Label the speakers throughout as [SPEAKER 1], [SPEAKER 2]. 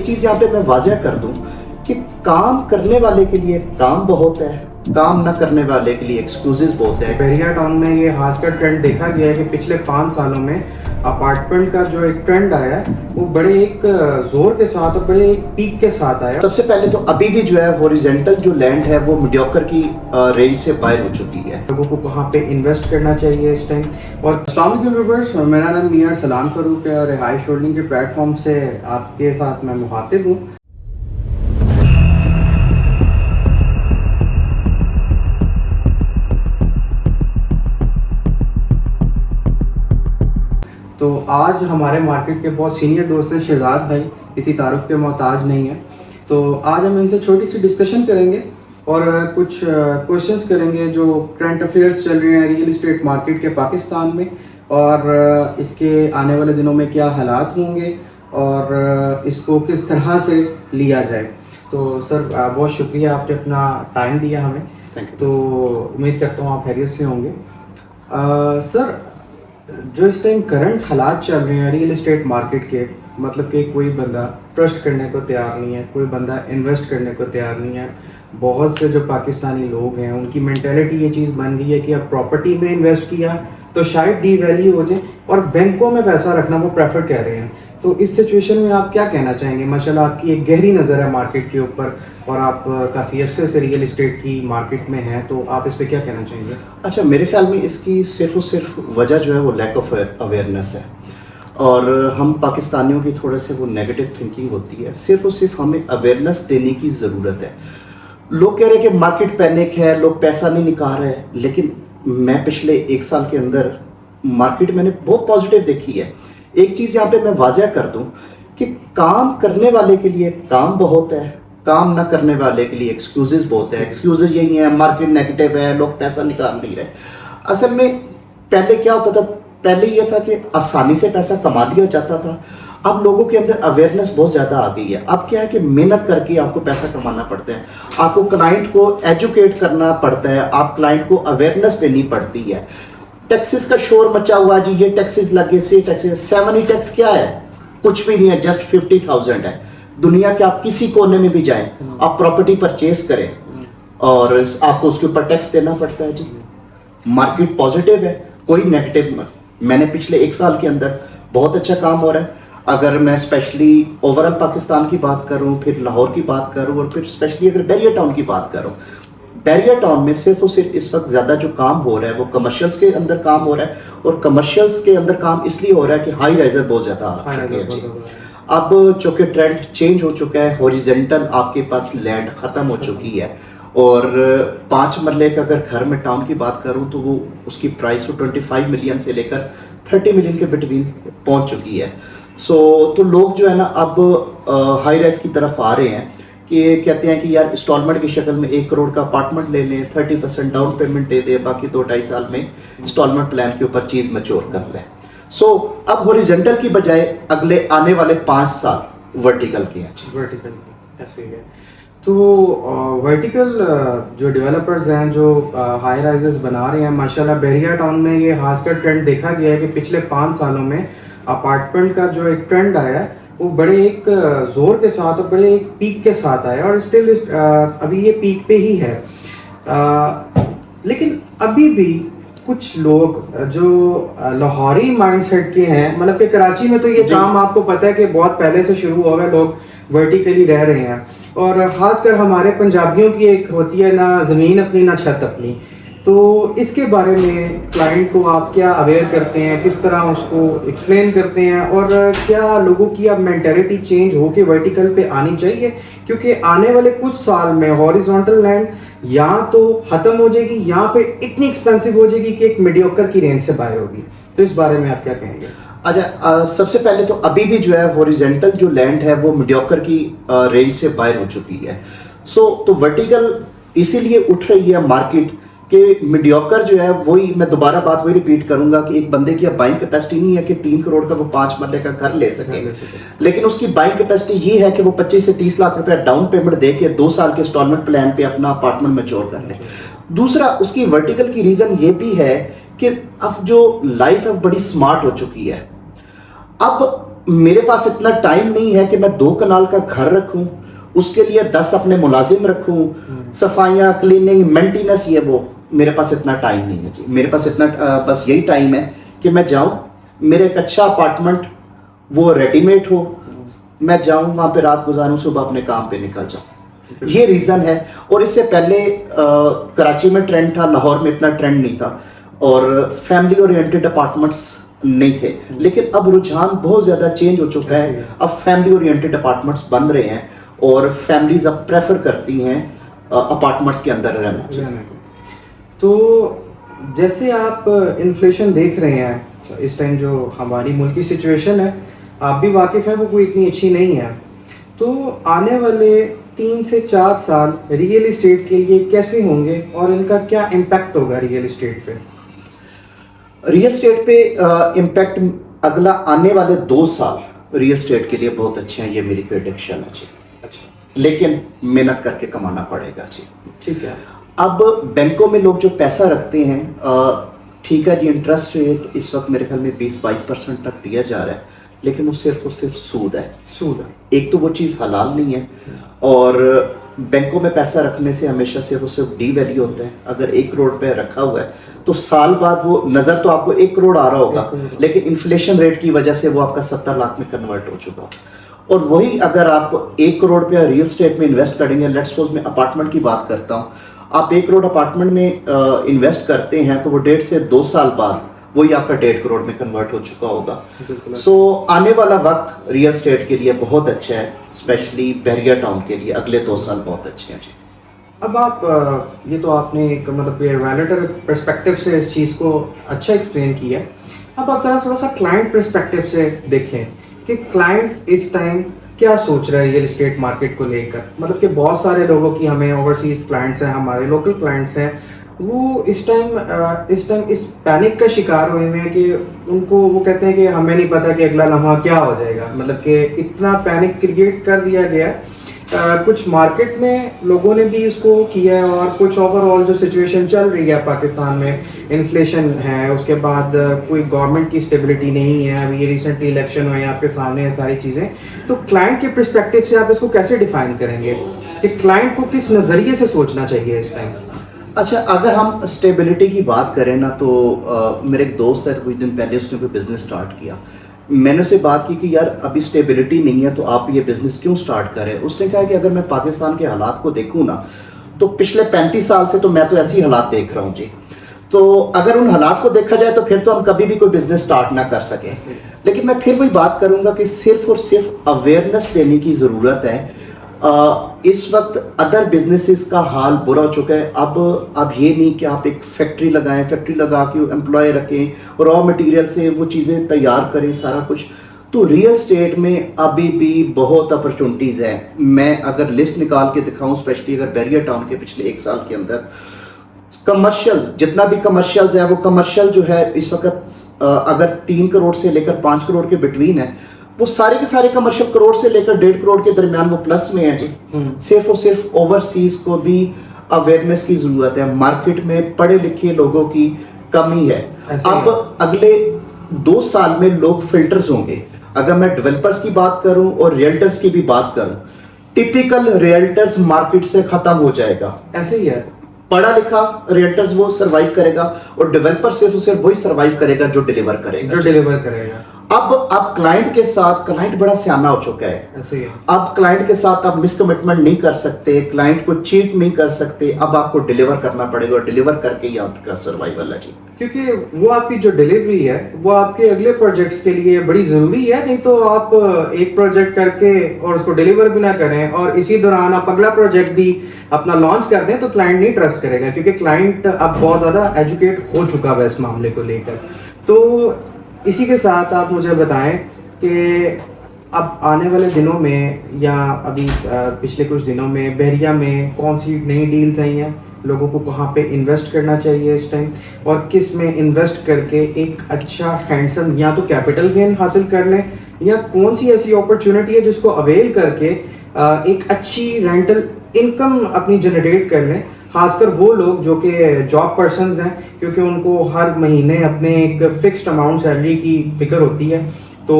[SPEAKER 1] चीज़ यहाँ पे मैं वाज़ह कर दूं कि काम करने वाले के लिए काम बहुत है, काम ना करने वाले के लिए एक्सक्यूजेस बहुत है।
[SPEAKER 2] बहरिया टाउन में ये खासकर ट्रेंड देखा गया है कि पिछले 5 सालों में अपार्टमेंट का जो एक ट्रेंड आया है वो बड़े एक जोर के साथ और बड़े एक पीक के साथ आया।
[SPEAKER 1] सबसे पहले तो अभी भी जो है हॉरिजॉन्टल जो लैंड है वो मीडियोकर की रेंज से बाहर हो चुकी है।
[SPEAKER 2] लोगों को कहाँ पे इन्वेस्ट करना चाहिए इस टाइम। और
[SPEAKER 3] अस्सलाम वालेकुम व्यूअर्स, मेरा नाम मियां सलाम फरूक है और रिहाइश होल्डिंग के प्लेटफॉर्म से आपके साथ मैं मुखातिब हूँ। तो आज हमारे मार्केट के बहुत सीनियर दोस्त हैं शहजाद भाई, किसी तारुफ के मोहताज नहीं है। तो आज हम इनसे छोटी सी डिस्कशन करेंगे और कुछ क्वेश्चंस करेंगे जो करंट अफेयर्स चल रहे हैं रियल इस्टेट मार्केट के पाकिस्तान में और इसके आने वाले दिनों में क्या हालात होंगे और इसको किस तरह से लिया जाए। तो सर बहुत शुक्रिया, आपने अपना टाइम दिया हमें।
[SPEAKER 1] Thank you.
[SPEAKER 2] तो उम्मीद करता हूँ आप खैरियत से होंगे। सर जो इस टाइम करंट हालात चल रहे हैं रियल इस्टेट मार्केट के, मतलब कि कोई बंदा ट्रस्ट करने को तैयार नहीं है, कोई बंदा इन्वेस्ट करने को तैयार नहीं है। बहुत से जो पाकिस्तानी लोग हैं उनकी मेंटेलिटी ये चीज़ बन गई है कि अब प्रॉपर्टी में इन्वेस्ट किया तो शायद डी वैल्यू हो जाए और बैंकों में पैसा रखना वो प्रेफर कर रहे हैं। तो इस सिचुएशन में आप क्या कहना चाहेंगे? माशाल्लाह आपकी एक गहरी नज़र है मार्केट के ऊपर और आप काफ़ी अरसे से रियल इस्टेट की मार्केट में हैं, तो आप इस पर क्या कहना चाहेंगे?
[SPEAKER 1] अच्छा, मेरे ख्याल में इसकी सिर्फ और सिर्फ वजह जो है वो लैक ऑफ अवेयरनेस है और हम पाकिस्तानियों की थोड़े से वो नेगेटिव थिंकिंग होती है। सिर्फ और सिर्फ हमें अवेयरनेस देने की ज़रूरत है। लोग कह रहे हैं कि मार्केट पैनिक है, लोग पैसा नहीं निकाल रहे, लेकिन मैं पिछले 1 साल के अंदर मार्केट मैंने बहुत पॉजिटिव देखी है। एक चीज़ यहाँ पे मैं वाज़ह कर दूं कि काम करने वाले के लिए काम बहुत है, काम ना करने वाले के लिए एक्सक्यूजेस बहुत है। एक्सक्यूजेस यही है, मार्केट नेगेटिव है, लोग पैसा निकाल नहीं रहे। असल में पहले क्या होता था, पहले ये था कि आसानी से पैसा कमा लिया जाता था। अब लोगों के अंदर अवेयरनेस बहुत ज़्यादा आ गई है। अब क्या है कि मेहनत करके आपको पैसा कमाना पड़ता है, आपको क्लाइंट को एजुकेट करना पड़ता है, आप क्लाइंट को अवेयरनेस देनी पड़ती है। टैक्सेस का शोर मचा हुआ जी, ये टैक्सेस लगे, से टैक्सेस, 7 टैक्स क्या है? कुछ भी नहीं है, जस्ट 50,000 है। दुनिया के आप किसी कोने में भी जाएं, आप प्रॉपर्टी परचेज करें और आपको उसके ऊपर टैक्स देना पड़ता है जी। मार्केट पॉजिटिव है, कोई नेगेटिव। मैंने पिछले 1 साल के अंदर बहुत अच्छा काम हो रहा है। अगर मैं स्पेशली ओवरऑल पाकिस्तान की बात करूं, फिर लाहौर की बात करूं और फिर स्पेशली अगर बहरिया टाउन की बात करूं, बहरिया टाउन में सिर्फ और सिर्फ इस वक्त ज़्यादा जो काम हो रहा है वो कमर्शियल्स के अंदर काम हो रहा है और कमर्शियल्स के अंदर काम इसलिए हो रहा है कि हाई राइजर बहुत ज़्यादा आ चुके हैं जी। अब चूँकि ट्रेंड चेंज हो चुका है, हॉरिजॉन्टल आपके पास लैंड ख़त्म हो चुकी है और 5 मरले का अगर घर में टाउन की बात करूं तो वो उसकी प्राइस वो 25 मिलियन से लेकर 30 मिलियन के बिटवीन पहुंच चुकी है। तो लोग जो है ना अब हाई राइज की तरफ आ रहे हैं कि कहते हैं कि यार इंस्टॉलमेंट की शक्ल में 1 करोड़ का अपार्टमेंट ले लें, 30% डाउन पेमेंट दे दे, बाकी 2-2.5 साल में इंस्टॉलमेंट प्लान के ऊपर चीज़ मैच्योर कर लें। अब हॉरिजॉन्टल की बजाय अगले आने वाले 5 साल वर्टिकल के हैं।
[SPEAKER 2] वर्टिकल ऐसे ही है। तो वर्टिकल जो डेवलपर्स हैं जो हाई राइजेस बना रहे हैं, माशाल्लाह बहरिया टाउन में ये खासकर ट्रेंड देखा गया है कि पिछले 5 सालों में अपार्टमेंट का जो एक ट्रेंड आया है वो बड़े एक जोर के साथ और बड़े एक पीक के साथ आया और स्टिल अभी ये पीक पे ही है। लेकिन अभी भी कुछ लोग जो लाहौरी माइंडसेट के हैं, मतलब कि कराची में तो ये काम आपको पता है कि बहुत पहले से शुरू हो गए, लोग वर्टिकली रह रहे हैं और ख़ासकर हमारे पंजाबियों की एक होती है ना ज़मीन अपनी ना छत अपनी। तो इसके बारे में क्लाइंट को आप क्या अवेयर करते हैं, किस तरह उसको एक्सप्लेन करते हैं और क्या लोगों की अब मेंटालिटी चेंज हो के वर्टिकल पे आनी चाहिए? क्योंकि आने वाले कुछ साल में हॉरिजॉन्टल लैंड या तो ख़त्म हो जाएगी या फिर इतनी एक्सपेंसिव हो जाएगी कि एक मीडियोकर की रेंज से बाहर होगी। तो इस बारे में आप क्या कहेंगे?
[SPEAKER 1] अच्छा, सबसे पहले तो अभी भी जो है हॉरिजॉन्टल जो लैंड है वो मीडियोकर की रेंज से बाहर हो चुकी है। तो वर्टिकल इसीलिए उठ रही है मार्केट कि मीडियोकर जो है वही, मैं दोबारा बात वही रिपीट करूंगा कि एक बंदे की अब बाइंग कैपेसिटी नहीं है कि 3 करोड़ का वो 5 मरले का घर ले सके, लेकिन उसकी बाइंग कैपेसिटी ये है कि वो 25 से 30 लाख रुपया डाउन पेमेंट दे के 2 साल के इंस्टॉलमेंट प्लान पे अपना अपार्टमेंट मैच्योर कर ले। दूसरा, उसकी वर्टिकल की रीजन ये भी है कि अब जो लाइफ है बड़ी स्मार्ट हो चुकी है। अब मेरे पास इतना टाइम नहीं है कि मैं 2 कनाल का घर रखूं, उसके लिए 10 अपने मुलाजिम रखूं, सफाइयाँ, क्लीनिंग, मेंटेनेंस, ये वो, मेरे पास इतना टाइम नहीं है जी। मेरे पास इतना बस यही टाइम है कि मैं जाऊं, मेरे एक अच्छा अपार्टमेंट वो रेडीमेड हो, मैं जाऊं वहाँ पे रात गुजारूं, सुबह अपने काम पे निकल जाऊं। ये रीज़न है। और इससे पहले कराची में ट्रेंड था, लाहौर में इतना ट्रेंड नहीं था और फैमिली ओरिएंटेड अपार्टमेंट्स नहीं थे। लेकिन अब रुझान बहुत ज़्यादा चेंज हो चुका है। अब फैमिली ओरिएंटेड अपार्टमेंट्स बन रहे हैं और फैमिलीज अब प्रेफर करती हैं अपार्टमेंट्स के अंदर रहना।
[SPEAKER 2] तो जैसे आप इन्फ्लेशन देख रहे हैं इस टाइम, जो हमारी मुल्क की सिचुएशन है आप भी वाकिफ़ हैं, वो कोई इतनी अच्छी नहीं है। तो आने वाले 3 से 4 साल रियल इस्टेट के लिए कैसे होंगे और इनका क्या इम्पैक्ट होगा रियल इस्टेट पे?
[SPEAKER 1] रियल एस्टेट पे इम्पैक्ट अगला आने वाले 2 साल रियल एस्टेट के लिए बहुत अच्छे हैं, ये मेरी प्रेडिक्शन है जी।
[SPEAKER 2] अच्छा,
[SPEAKER 1] लेकिन मेहनत करके कमाना पड़ेगा जी।
[SPEAKER 2] ठीक है।
[SPEAKER 1] अब बैंकों में लोग जो पैसा रखते हैं, ठीक है जी, इंटरेस्ट रेट इस वक्त मेरे ख्याल में 20-22% तक दिया जा रहा है, लेकिन वो सिर्फ और सिर्फ सूद है।
[SPEAKER 2] सूद है।
[SPEAKER 1] एक तो वो चीज़ हलाल नहीं है, और बैंकों में पैसा रखने से हमेशा सिर्फ और सिर्फ डी वैल्यू होता है। अगर 1 करोड़ रुपये रखा हुआ है तो साल बाद वो नज़र तो आपको 1 करोड़ आ रहा होगा, लेकिन इन्फ्लेशन रेट की वजह से वो आपका 70 लाख में कन्वर्ट हो चुका होगा। और वही अगर आप 1 करोड़ रुपया रियल स्टेट में इन्वेस्ट करेंगे, लेट्स सपोज मैं अपार्टमेंट की बात करता हूँ, आप 1 करोड़ अपार्टमेंट में इन्वेस्ट करते हैं तो वो 1.5 से 2 साल बाद वही आपका 1.5 करोड़ में कन्वर्ट हो चुका होगा। सो आने वाला वक्त रियल स्टेट के लिए बहुत अच्छा है, स्पेशली बहरिया टाउन के लिए अगले 2 साल बहुत अच्छे हैं जी।
[SPEAKER 2] अब आप ये तो आपने एक मतलब वैलिडेटर पर्सपेक्टिव से इस चीज़ को अच्छा एक्सप्लेन किया। अब आप ज़रा थोड़ा सा क्लाइंट पर्सपेक्टिव से देखें कि क्लाइंट इस टाइम क्या सोच रहा है रियल इस्टेट मार्केट को लेकर। मतलब कि बहुत सारे लोगों की, हमें ओवरसीज़ क्लाइंट्स हैं, हमारे लोकल क्लाइंट्स हैं, वो इस टाइम इस पैनिक का शिकार हुए हैं कि उनको वो कहते हैं कि हमें नहीं पता कि अगला लम्हा क्या हो जाएगा। मतलब कि इतना पैनिक क्रिएट कर दिया गया है। कुछ मार्केट में लोगों ने भी इसको किया है, और कुछ ओवरऑल जो सिचुएशन चल रही है पाकिस्तान में, इन्फ्लेशन है, उसके बाद कोई गवर्नमेंट की स्टेबिलिटी नहीं है, अभी ये रिसेंटली इलेक्शन हुए हैं, आपके सामने है सारी चीज़ें। तो क्लाइंट के पर्सपेक्टिव से आप इसको कैसे डिफाइन करेंगे कि क्लाइंट को किस नज़रिए से सोचना चाहिए इस टाइम?
[SPEAKER 1] अच्छा, अगर हम स्टेबिलिटी की बात करें ना, तो मेरे एक दोस्त है, कुछ दिन पहले उसने कोई बिज़नेस स्टार्ट किया। मैंने उससे बात की कि यार अभी स्टेबिलिटी नहीं है तो आप ये बिज़नेस क्यों स्टार्ट करें। उसने कहा कि अगर मैं पाकिस्तान के हालात को देखूँ ना, तो पिछले 35 साल से तो मैं तो ऐसे ही हालात देख रहा हूँ जी। तो अगर उन हालात को देखा जाए तो फिर तो हम कभी भी कोई बिज़नेस स्टार्ट ना कर सकें। लेकिन मैं फिर वही बात करूँगा कि सिर्फ और सिर्फ अवेयरनेस देने की ज़रूरत है। इस वक्त अदर बिजनेसेस का हाल बुरा हो चुका है। अब ये नहीं कि आप एक फैक्ट्री लगाएं, फैक्ट्री लगा के एम्प्लॉय रखें, रॉ मटेरियल से वो चीज़ें तैयार करें सारा कुछ। तो रियल स्टेट में अभी भी बहुत अपॉर्चुनिटीज़ हैं। मैं अगर लिस्ट निकाल के दिखाऊं, स्पेशली अगर बहरिया टाउन के पिछले 1 साल के अंदर कमर्शियल्स, जितना भी कमर्शियल्स है, वो कमर्शियल जो है इस वक्त अगर 3 करोड़ से लेकर 5 करोड़ के बिटवीन है, वो सारे के सारे कमर्शियल करोड़ से लेकर 1.5 करोड़ के दरमियान वो प्लस में है जी। सिर्फ और सिर्फ ओवरसीज को भी अवेयरनेस की जरूरत है। मार्केट में पढ़े लिखे लोगों की कमी है। अब अगले 2 साल में लोग फिल्टर्स होंगे। अगर मैं डेवलपर्स की बात करूं और रियल्टर्स की भी बात करूं, टिपिकल रियल्टर्स मार्केट से खत्म हो जाएगा।
[SPEAKER 2] ऐसे ही है।
[SPEAKER 1] पढ़ा लिखा रियल्टर्स वो सरवाइव करेगा और डेवलपर सिर्फ और सिर्फ वही सरवाइव करेगा जो डिलीवर करेगा। अब क्लाइंट के साथ, क्लाइंट बड़ा सियाना हो चुका है।
[SPEAKER 2] ऐसे ही है।
[SPEAKER 1] अब क्लाइंट के साथ आप मिसकमिटमेंट नहीं कर सकते, क्लाइंट को चीट नहीं कर सकते। अब आपको डिलीवर करना पड़ेगा और डिलीवर करके ही आपका सर्वाइवल है जी।
[SPEAKER 2] क्योंकि वो आपकी जो डिलीवरी है वो आपके अगले प्रोजेक्ट्स के लिए बड़ी ज़रूरी है। नहीं तो आप एक प्रोजेक्ट करके और उसको डिलीवर भी ना करें और इसी दौरान आप अगला प्रोजेक्ट भी अपना लॉन्च कर दें तो क्लाइंट नहीं ट्रस्ट करेगा, क्योंकि क्लाइंट अब बहुत ज़्यादा एजुकेट हो चुका है इस मामले को लेकर। तो इसी के साथ आप मुझे बताएं कि अब आने वाले दिनों में या अभी पिछले कुछ दिनों में बहरिया में कौन सी नई डील्स आई हैं, लोगों को कहाँ पे इन्वेस्ट करना चाहिए इस टाइम, और किस में इन्वेस्ट करके एक अच्छा हैंडसम या तो कैपिटल गेन हासिल कर लें, या कौन सी ऐसी अपॉर्चुनिटी है जिसको अवेल करके एक अच्छी रेंटल इनकम अपनी जनरेट कर लें। खासकर वो लोग जो कि जॉब पर्सन्स हैं, क्योंकि उनको हर महीने अपने एक फिक्स्ड अमाउंट सैलरी की फिक्र होती है। तो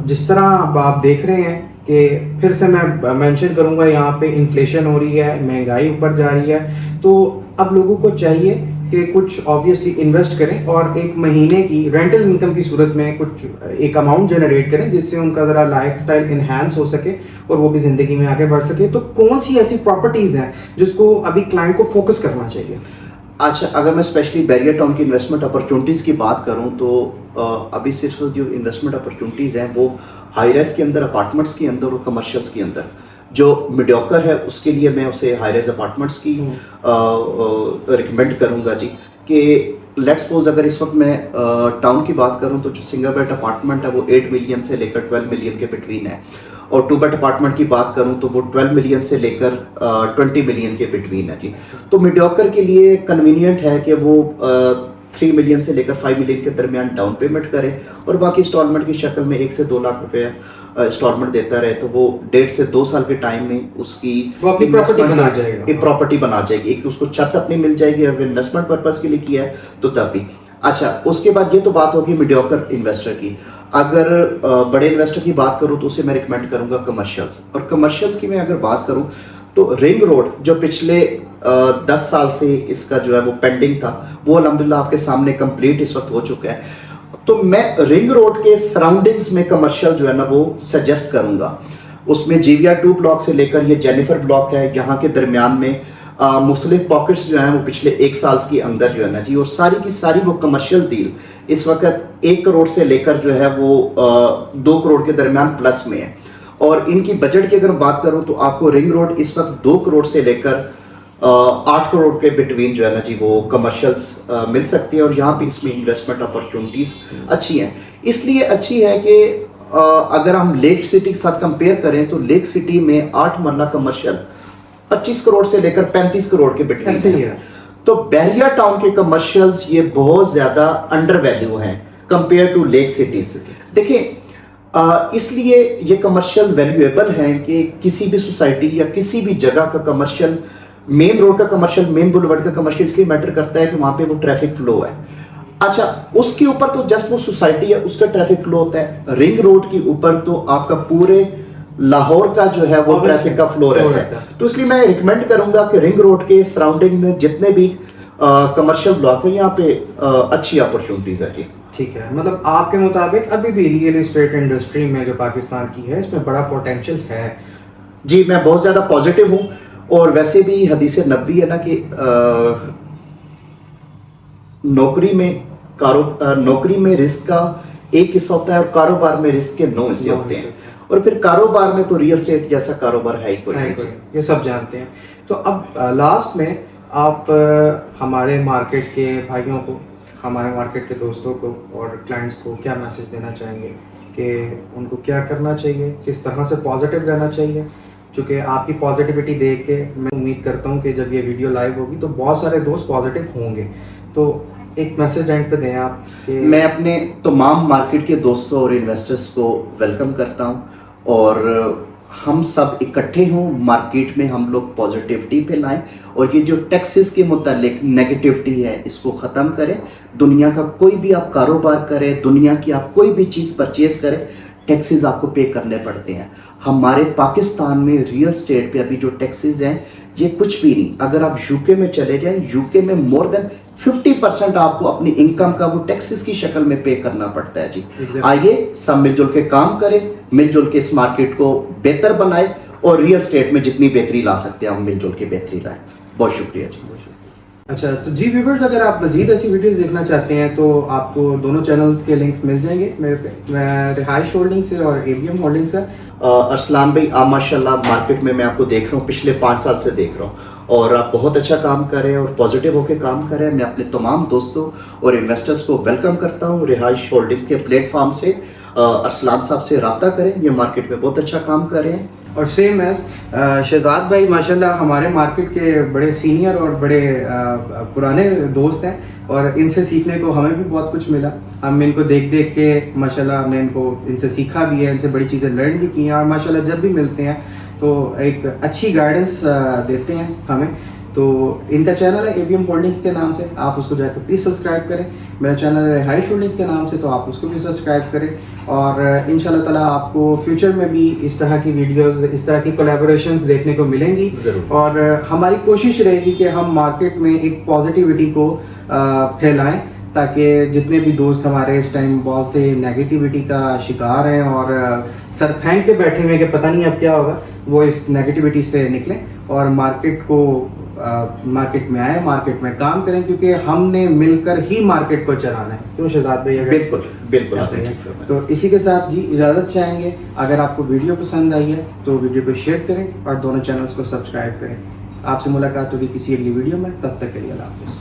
[SPEAKER 2] जिस तरह अब आप देख रहे हैं कि फिर से मैं मेंशन करूंगा, यहाँ पे इन्फ्लेशन हो रही है, महंगाई ऊपर जा रही है, तो अब लोगों को चाहिए कि कुछ ऑब्वियसली इन्वेस्ट करें और एक महीने की रेंटल इनकम की सूरत में कुछ एक अमाउंट जनरेट करें जिससे उनका ज़रा लाइफस्टाइल इन्हांस हो सके और वो भी ज़िंदगी में आगे बढ़ सके। तो कौन सी ऐसी प्रॉपर्टीज़ हैं जिसको अभी क्लाइंट को फोकस करना चाहिए?
[SPEAKER 1] अच्छा, अगर मैं स्पेशली बैरियर टाउन की इन्वेस्टमेंट अपॉर्चुनिटीज़ की बात करूं तो अभी सिर्फ जो इन्वेस्टमेंट अपॉर्चुनिटीज़ हैं वो हाई राइज के अंदर, अपार्टमेंट्स के अंदर और कमर्शियल्स के अंदर। जो मीडियोकर है उसके लिए मैं उसे हाई राइज अपार्टमेंट्स की रिकमेंड करूंगा जी। कि लेट्स सपोज अगर इस वक्त मैं टाउन की बात करूं तो जो सिंगल बेड अपार्टमेंट है वो 8 मिलियन से लेकर 12 मिलियन के बिटवीन है, और 2 बेड अपार्टमेंट की बात करूं तो वो 12 मिलियन से लेकर 20 मिलियन के बिटवीन है जी। तो मीडियोकर के लिए कन्वीनियंट है कि वो 3 मिलियन से लेकर 5 मिलियन के दरमियान डाउन पेमेंट करे और बाकी इंस्टॉलमेंट की शक्ल में 1 से 2 लाख रुपए इंस्टॉलमेंट देता रहे, तो वो 1.5 से 2 साल के टाइम में उसकी
[SPEAKER 2] वो अपनी प्रॉपर्टी बना जाएगा।
[SPEAKER 1] एक प्रॉपर्टी बना जाएगी, एक उसको छत अपनी मिल जाएगी। अगर इन्वेस्टमेंट पर्पस के लिए किया है तो तब भी। अच्छा, उसके बाद ये तो बात होगी मीडियोकर इन्वेस्टर की। अगर बड़े इन्वेस्टर की बात करूं तो उसे मैं रिकमेंड करूंगा कमर्शियल्स। और कमर्शियल्स की मैं अगर बात करूं तो रिंग रोड जो पिछले 10 साल से इसका जो है वो पेंडिंग था, वो अल्हम्दुलिल्लाह आपके सामने कंप्लीट इस वक्त हो चुका है। तो मैं रिंग रोड के सराउंडिंग्स में कमर्शियल जो है ना वो सजेस्ट करूंगा। उसमें जीविया 2 ब्लॉक से लेकर ये जेनिफर ब्लॉक है, यहाँ के दरमियान में मुख्तलिफ पॉकेट्स जो हैं वो पिछले 1 साल के अंदर जो है ना जी, और सारी की सारी वो कमर्शियल डील इस वक्त 1 करोड़ से लेकर जो है वो 2 करोड़ के दरमियान प्लस में है। और इनकी बजट की अगर बात करूं तो आपको रिंग रोड इस वक्त 2 करोड़ से लेकर 8 करोड़ के बिटवीन जो है ना जी वो कमर्शियल्स मिल सकती है। और यहाँ पे इसमें इन्वेस्टमेंट अपॉर्चुनिटीज़ अच्छी हैं। इसलिए अच्छी है कि अगर हम लेक सिटी के साथ कंपेयर करें तो लेक सिटी में 8 मरला कमर्शियल 25 करोड़ से लेकर 35 करोड़ के बिटवीन है। तो बैरियर टाउन के कमर्शियल्स ये बहुत ज़्यादा अंडर वैल्यू हैं कंपेयर टू लेक सिटीज। देखिए, इसलिए ये कमर्शियल वैल्यूएबल हैं कि किसी भी सोसाइटी या किसी भी जगह का कमर्शियल, मेन रोड का कमर्शियल, मेन बुलवर्ड का कमर्शियल इसलिए मैटर करता है कि वहाँ पे वो ट्रैफिक फ्लो है। अच्छा, उसके ऊपर तो जस्ट वो सोसाइटी है उसका ट्रैफिक फ्लो होता है। रिंग रोड के ऊपर तो आपका पूरे लाहौर का जो है वो ट्रैफिक का फ्लो रहता है। तो इसलिए मैं रिकमेंड करूंगा कि रिंग रोड के सराउंडिंग में जितने भी कमर्शियल ब्लॉक है यहाँ पे अच्छी अपॉर्चुनिटीज है जी।
[SPEAKER 2] ठीक है, मतलब आपके मुताबिक अभी भी रियल एस्टेट इंडस्ट्री में जो पाकिस्तान की है इसमें बड़ा पोटेंशियल है?
[SPEAKER 1] जी, मैं बहुत ज़्यादा पॉजिटिव हूँ। और वैसे भी हदीस नबी है ना कि नौकरी में रिस्क का एक हिस्सा होता है और कारोबार में रिस्क के 9 हिस्से होते हैं। और फिर कारोबार में तो रियल एस्टेट जैसा कारोबार है ही कोई नहीं,
[SPEAKER 2] ये सब जानते हैं। तो अब लास्ट में आप हमारे मार्केट के भाइयों को, हमारे मार्केट के दोस्तों को और क्लाइंट्स को क्या मैसेज देना चाहेंगे कि उनको क्या करना चाहिए, किस तरह से पॉजिटिव रहना चाहिए? चूँकि आपकी पॉजिटिविटी देख के मैं उम्मीद करता हूँ कि जब ये वीडियो लाइव होगी तो बहुत सारे दोस्त पॉजिटिव होंगे। तो एक मैसेज एंड पे दें आप कि
[SPEAKER 1] मैं अपने तमाम मार्केट के दोस्तों और इन्वेस्टर्स को वेलकम करता हूँ और हम सब इकट्ठे हों, मार्केट में हम लोग पॉजिटिविटी फैलाएं और ये जो टैक्सेस के मुतालिक नेगेटिविटी है इसको ख़त्म करें। दुनिया का कोई भी आप कारोबार करें, दुनिया की आप कोई भी चीज़ परचेज करें, टैक्सेस आपको पे करने पड़ते हैं। हमारे पाकिस्तान में रियल एस्टेट पे अभी जो टैक्सेस हैं ये कुछ भी नहीं। अगर आप यूके में चले जाएं, यूके में मोर देन 50% आपको अपनी इनकम का वो टैक्सेस की शक्ल में पे करना पड़ता है जी। आइए सब मिलजुल के काम करें, मिलजुल के इस मार्केट को बेहतर बनाए और रियल एस्टेट में जितनी बेहतरी ला सकते हैं हम मिलजुल के बेहतरी लाएं। बहुत शुक्रिया जी।
[SPEAKER 3] अच्छा, तो जी व्यूवर्स, अगर आप मज़ीद ऐसी वीडियोस देखना चाहते हैं तो आपको दोनों चैनल्स के लिंक मिल जाएंगे मेरे पे। मैं रिहाइश होल्डिंग से और ABM होल्डिंग से।
[SPEAKER 1] अरसलान भाई, आप माशाल्लाह मार्केट में मैं आपको देख रहा हूँ, पिछले 5 साल से देख रहा हूँ और आप बहुत अच्छा काम कर रहे हैं और पॉजिटिव होकर काम कर रहे हैं। मैं अपने तमाम दोस्तों और इन्वेस्टर्स को वेलकम करता हूँ। रिहाइश होल्डिंग्स के प्लेटफॉर्म से अरसलान साहब से रब्ता करें, ये मार्केट में बहुत अच्छा काम कर रहे हैं।
[SPEAKER 3] और सेम एज शहजाद भाई माशाल्लाह हमारे मार्केट के बड़े सीनियर और बड़े पुराने दोस्त हैं और इनसे सीखने को हमें भी बहुत कुछ मिला। हम इनको देख देख के माशाल्लाह हमने इनसे सीखा भी है, इनसे बड़ी चीज़ें लर्न भी की हैं और माशाल्लाह जब भी मिलते हैं तो एक अच्छी गाइडेंस देते हैं हमें। तो इनका चैनल है ABM होल्डिंग्स के नाम से, आप उसको जाकर प्लीज़ सब्सक्राइब करें। मेरा चैनल है रिहाइश होल्डिंग्स के नाम से, तो आप उसको भी सब्सक्राइब करें। और इंशाल्लाह ताला आपको फ्यूचर में भी इस तरह की वीडियोस, इस तरह की कोलैबोरेशंस देखने को मिलेंगी।
[SPEAKER 1] ज़रूर।
[SPEAKER 3] और हमारी कोशिश रहेगी कि हम मार्केट में एक पॉजिटिविटी को फैलाएं, ताकि जितने भी दोस्त हमारे इस टाइम बहुत से नेगेटिविटी का शिकार हैं और सर फेंक के बैठे हुए कि पता नहीं अब क्या होगा, वो इस नेगेटिविटी से निकलें और मार्केट में आए, मार्केट में काम करें, क्योंकि हमने मिलकर ही मार्केट को चलाना है। क्यों शहजाद भाई? अगर
[SPEAKER 1] बिल्कुल बिल्कुल
[SPEAKER 3] ऐसे
[SPEAKER 1] आपने
[SPEAKER 3] ही
[SPEAKER 1] ठीक
[SPEAKER 3] है।
[SPEAKER 1] फरमाया।
[SPEAKER 3] तो इसी के साथ जी इजाज़त चाहेंगे। अगर आपको वीडियो पसंद आई है तो वीडियो को शेयर करें और दोनों चैनल्स को सब्सक्राइब करें। आपसे मुलाकात होगी किसी अगली वीडियो में, तब तक के लिए अल्लाह हाफ़िज़।